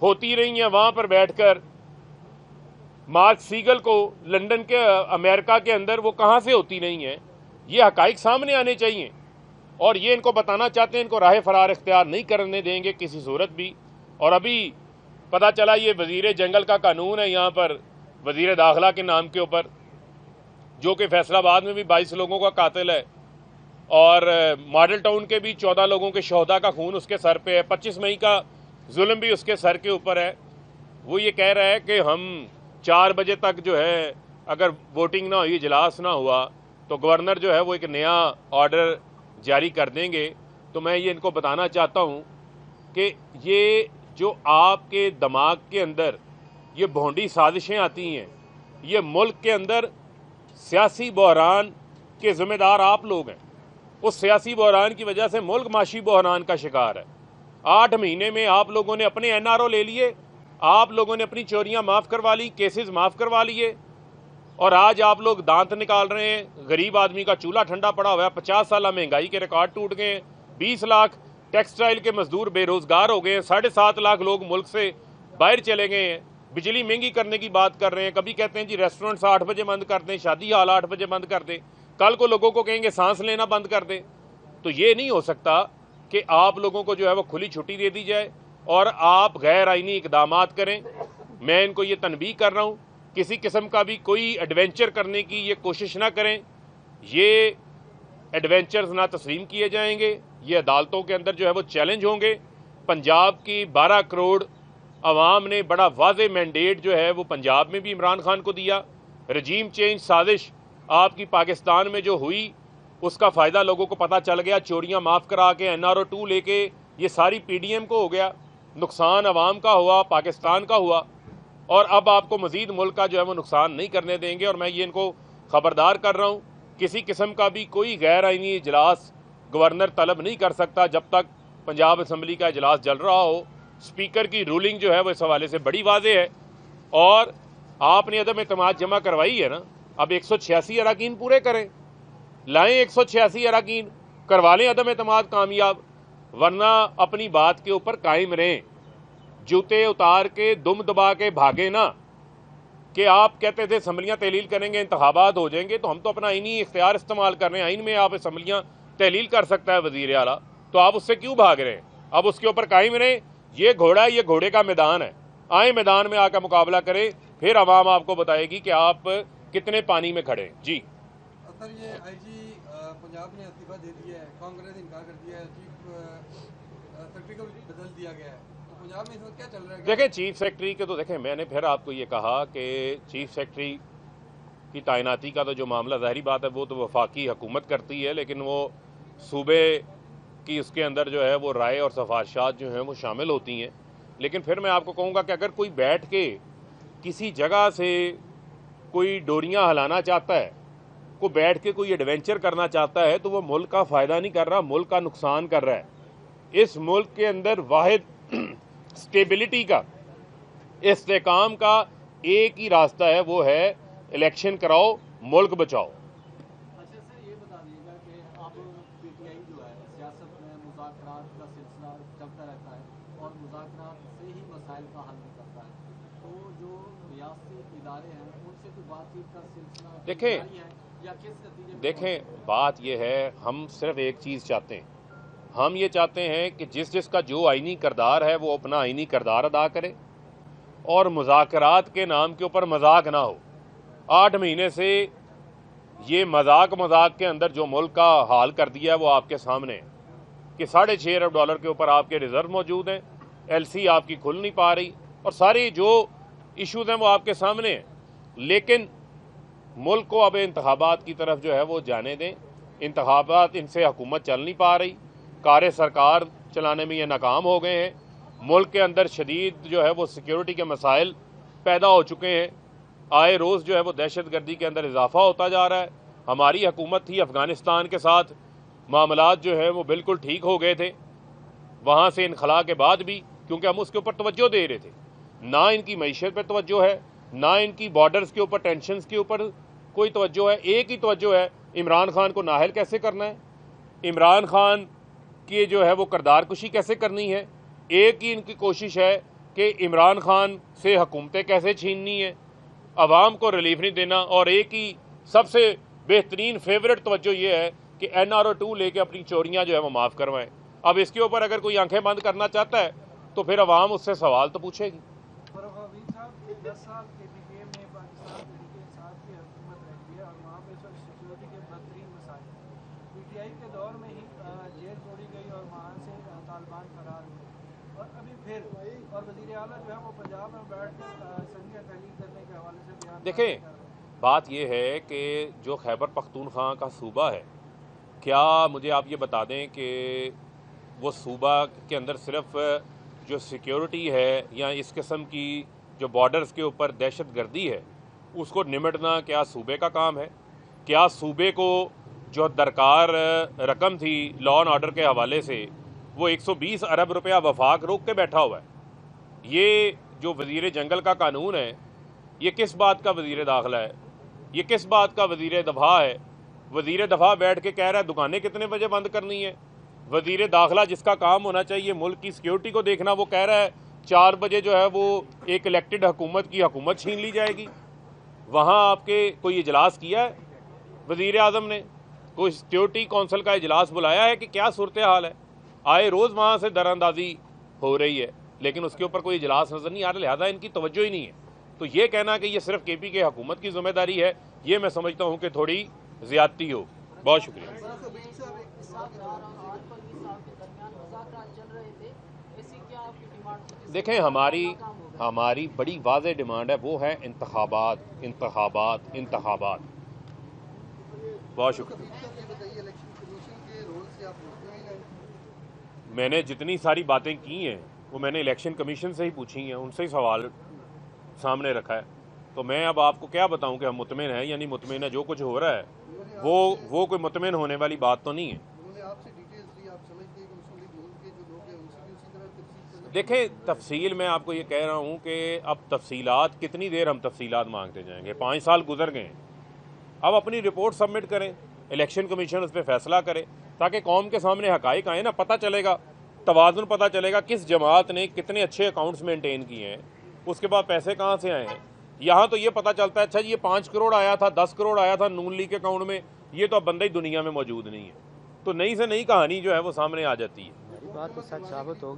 ہوتی رہی ہیں وہاں پر بیٹھ کر. مارک سیگل کو لندن کے امریکہ کے اندر وہ کہاں سے ہوتی نہیں ہیں؟ یہ حقائق سامنے آنے چاہیے، اور یہ ان کو بتانا چاہتے ہیں، ان کو راہ فرار اختیار نہیں کرنے دیں گے کسی صورت بھی. اور ابھی پتہ چلا یہ وزیر جنگل کا قانون ہے یہاں پر وزیر داخلہ کے نام کے اوپر، جو کہ فیصل آباد میں بھی 22 لوگوں کا قاتل ہے، اور ماڈل ٹاؤن کے بھی 14 لوگوں کے شہداء کا خون اس کے سر پہ ہے، 25 مئی کا ظلم بھی اس کے سر کے اوپر ہے. وہ یہ کہہ رہا ہے کہ ہم 4 بجے تک جو ہے اگر ووٹنگ نہ ہوئی، اجلاس نہ ہوا تو گورنر جو ہے وہ ایک نیا آرڈر جاری کر دیں گے. تو میں یہ ان کو بتانا چاہتا ہوں کہ یہ جو آپ کے دماغ کے اندر یہ بھونڈی سازشیں آتی ہیں، یہ ملک کے اندر سیاسی بحران کے ذمہ دار آپ لوگ ہیں. اس سیاسی بحران کی وجہ سے ملک معاشی بحران کا شکار ہے. 8 مہینے میں آپ لوگوں نے اپنے NRO لے لیے، آپ لوگوں نے اپنی چوریاں معاف کروا لی، کیسز معاف کروا لیے، اور آج آپ لوگ دانت نکال رہے ہیں. غریب آدمی کا چولہا ٹھنڈا پڑا ہوا ہے، 50 سالہ مہنگائی کے ریکارڈ ٹوٹ گئے ہیں، 20 لاکھ ٹیکسٹائل کے مزدور بے روزگار ہو گئے ہیں، 7.5 لاکھ لوگ ملک سے باہر چلے گئے ہیں. بجلی مہنگی کرنے کی بات کر رہے ہیں، کبھی کہتے ہیں جی ریسٹورنٹس 8 بجے بند کر دیں، شادی ہال 8 بجے بند کر دیں، کل کو لوگوں کو کہیں گے سانس لینا بند کر دیں. تو یہ نہیں ہو سکتا کہ آپ لوگوں کو جو ہے وہ کھلی چھٹی دے دی جائے اور آپ غیر آئینی اقدامات کریں. میں ان کو یہ تنبیہ کر رہا ہوں، کسی قسم کا بھی کوئی ایڈونچر کرنے کی یہ کوشش نہ کریں. یہ ایڈونچرز نہ تسلیم کیے جائیں گے، یہ عدالتوں کے اندر جو ہے وہ چیلنج ہوں گے. پنجاب کی 12 کروڑ عوام نے بڑا واضح مینڈیٹ جو ہے وہ پنجاب میں بھی عمران خان کو دیا. رجیم چینج سازش آپ کی پاکستان میں جو ہوئی اس کا فائدہ لوگوں کو پتہ چل گیا، چوریاں معاف کرا کے NRO 2 لے کے یہ ساری PDM کو ہو گیا، نقصان عوام کا ہوا، پاکستان کا ہوا، اور اب آپ کو مزید ملک کا جو ہے وہ نقصان نہیں کرنے دیں گے. اور میں یہ ان کو خبردار کر رہا ہوں، کسی قسم کا بھی کوئی غیر آئینی اجلاس گورنر طلب نہیں کر سکتا جب تک پنجاب اسمبلی کا اجلاس چل رہا ہو. اسپیکر کی رولنگ جو ہے وہ اس حوالے سے بڑی واضح ہے، اور آپ نے عدم اعتماد جمع کروائی ہے نا، اب 186 اراکین پورے کریں، لائیں 186 اراکین، کروا لیں عدم اعتماد کامیاب، ورنہ اپنی بات کے اوپر قائم رہیں. جوتے اتار کے دم دبا کے بھاگے نا کہ آپ کہتے تھے اسمبلیاں تحلیل کریں گے انتخابات ہو جائیں گے. تو ہم تو اپنا آئینی اختیار استعمال کر رہے ہیں، آئین میں آپ اسمبلیاں تحلیل کر سکتا ہے وزیر اعلیٰ، تو آپ اس سے کیوں بھاگ رہے ہیں؟ اب اس کے اوپر قائم رہیں. یہ گھوڑا ہے، یہ گھوڑے کا میدان ہے، آئیں میدان میں آ کر مقابلہ کریں، پھر عوام آپ کو بتائے گی کہ آپ کتنے پانی میں کھڑے ہیں. جی سر، یہ IG پنجاب نے استعفیٰ دے دیا ہے، کانگریس نے انکار کر دیا ہے، چیف سیکرٹری کو بدل دیا گیا ہے، تو پنجاب میں اس وقت کیا چل رہا ہے؟ دیکھیں چیف سیکرٹری کے تو دیکھیں میں نے پھر آپ کو یہ کہا کہ چیف سیکرٹری کی تعیناتی کا تو جو معاملہ ظاہری بات ہے وہ تو وفاقی حکومت کرتی ہے، لیکن وہ صوبے کی اس کے اندر جو ہے وہ رائے اور سفارشات جو ہیں وہ شامل ہوتی ہیں. لیکن پھر میں آپ کو کہوں گا کہ اگر کوئی بیٹھ کے کسی جگہ سے کوئی ڈوریاں ہلانا چاہتا ہے، کوئی بیٹھ کے کوئی ایڈونچر کرنا چاہتا ہے، تو وہ ملک کا فائدہ نہیں کر رہا، ملک کا نقصان کر رہا ہے. اس ملک کے اندر واحد سٹیبلٹی کا، استحکام کا ایک ہی راستہ ہے، وہ ہے الیکشن کراؤ، ملک بچاؤ. اچھا سر، یہ بتا دیجیے گا کہ اب PTI جو ہے سیاست میں مذاکرات کا سلسلہ چلتا رہتا ہے اور مذاکرات سے ہی مسائل کا حل نکلتا ہے، تو جو ریاستی ادارے ہیں ان سے کوئی بات چیت کا سلسلہ جاری ہے یا کس نتیجے میں؟ دیکھیں بات یہ ہے، ہم صرف ایک چیز چاہتے ہیں، ہم یہ چاہتے ہیں کہ جس کا جو آئینی کردار ہے وہ اپنا آئینی کردار ادا کرے، اور مذاکرات کے نام کے اوپر مذاق نہ ہو. 8 مہینے سے یہ مذاق کے اندر جو ملک کا حال کر دیا ہے وہ آپ کے سامنے ہے کہ $6.5 ارب کے اوپر آپ کے ریزرو موجود ہیں، LC آپ کی کھل نہیں پا رہی، اور ساری جو ایشوز ہیں وہ آپ کے سامنے ہیں. لیکن ملک کو اب انتخابات کی طرف جو ہے وہ جانے دیں. انتخابات ان سے حکومت چل نہیں پا رہی، کار سرکار چلانے میں یہ ناکام ہو گئے ہیں. ملک کے اندر شدید جو ہے وہ سیکیورٹی کے مسائل پیدا ہو چکے ہیں، آئے روز جو ہے وہ دہشت گردی کے اندر اضافہ ہوتا جا رہا ہے. ہماری حکومت تھی، افغانستان کے ساتھ معاملات جو ہے وہ بالکل ٹھیک ہو گئے تھے، وہاں سے انخلا کے بعد بھی، کیونکہ ہم اس کے اوپر توجہ دے رہے تھے. نہ ان کی معیشت پہ توجہ ہے، نہ ان کی بارڈرز کے اوپر ٹینشنز کے اوپر کوئی توجہ ہے. ایک ہی توجہ ہے، عمران خان کو نااہل کیسے کرنا ہے، عمران خان کی جو ہے وہ کردار کشی کیسے کرنی ہے. ایک ہی ان کی کوشش ہے کہ عمران خان سے حکومتیں کیسے چھیننی ہیں، عوام کو ریلیف نہیں دینا، اور ایک ہی سب سے بہترین فیورٹ توجہ یہ ہے کہ NRO 2 لے کے اپنی چوریاں جو ہے وہ معاف کروائیں۔ اب اس کے اوپر اگر کوئی آنکھیں بند کرنا چاہتا ہے تو پھر عوام اس سے سوال تو پوچھے گی۔ فروغ صاحب 10 سال KPKM نے پاکستان تحریک انصاف کی حکومت رکھی ہے اور وہاں پہ سیکورٹی کے بدترین مسائل ہیں۔ PTI کے دور میں ہی جیل توڑی گئی اور وہاں سے طالبان فرار ہوئے، اور ابھی پھر اور وزیر اعلیٰ جو ہے وہ پنجاب میں بیٹھ کر سنگین تحلیل کرنے کے حوالے سے بیان دیکھیں، بات یہ ہے کہ جو خیبر پختونخوا کا صوبہ ہے، کیا مجھے آپ یہ بتا دیں کہ وہ صوبہ کے اندر صرف جو سیکیورٹی ہے یا اس قسم کی جو بارڈرز کے اوپر دہشت گردی ہے اس کو نمٹنا کیا صوبے کا کام ہے؟ کیا صوبے کو جو درکار رقم تھی لا اینڈ آرڈر کے حوالے سے وہ 120 ارب روپیہ وفاق روک کے بیٹھا ہوا ہے؟ یہ جو وزیر جنگل کا قانون ہے، یہ کس بات کا وزیر داخلہ ہے؟ یہ کس بات کا وزیر دفاع ہے؟ وزیر دفاع بیٹھ کے کہہ رہا ہے دکانیں کتنے بجے بند کرنی ہے۔ وزیر داخلہ جس کا کام ہونا چاہیے ملک کی سیکیورٹی کو دیکھنا، وہ کہہ رہا ہے 4 بجے جو ہے وہ ایک الیکٹڈ حکومت کی حکومت چھین لی جائے گی۔ وہاں آپ کے کوئی اجلاس کیا ہے وزیر اعظم نے؟ کوئی سیکیورٹی کونسل کا اجلاس بلایا ہے کہ کیا صورتحال ہے؟ آئے روز وہاں سے دراندازی ہو رہی ہے لیکن اس کے اوپر کوئی اجلاس نظر نہیں آ رہا، لہٰذا ان کی توجہ ہی نہیں ہے۔ تو یہ کہنا کہ یہ صرف KP کے حکومت کی ذمہ داری ہے، یہ میں سمجھتا ہوں کہ تھوڑی زیادتی ہو۔ بہت شکریہ۔ دیکھیں، ہماری بڑی واضح ڈیمانڈ ہے، وہ ہے انتخابات انتخابات انتخابات۔ بہت شکریہ۔ میں نے جتنی ساری باتیں کی ہیں وہ میں نے الیکشن کمیشن سے ہی پوچھی ہیں، ان سے ہی سوال سامنے رکھا ہے، تو میں اب آپ کو کیا بتاؤں کہ ہم مطمئن ہیں یا نہیں مطمئن ہے۔ جو کچھ ہو رہا ہے وہ کوئی مطمئن ہونے والی بات تو نہیں ہے۔ دیکھیں، تفصیل میں آپ کو یہ کہہ رہا ہوں کہ اب تفصیلات کتنی دیر ہم تفصیلات مانگتے جائیں گے؟ 5 سال گزر گئے ہیں، اب اپنی رپورٹ سبمٹ کریں، الیکشن کمیشن اس پہ فیصلہ کرے تاکہ قوم کے سامنے حقائق آئیں نا، پتہ چلے گا، توازن پتہ چلے گا کس جماعت نے کتنے اچھے اکاؤنٹس مینٹین کیے ہیں، اس کے بعد پیسے کہاں سے آئے ہیں۔ یہاں تو یہ پتہ چلتا ہے اچھا جی یہ 5 کروڑ آیا تھا، 10 کروڑ آیا تھا نون لیگ کے اکاؤنٹ میں، یہ تو اب بندہ ہی دنیا میں موجود نہیں ہے۔ تو نئی سے نئی کہانی جو ہے وہ سامنے آ جاتی ہے۔ بات تو سچ ثابت ہوگی۔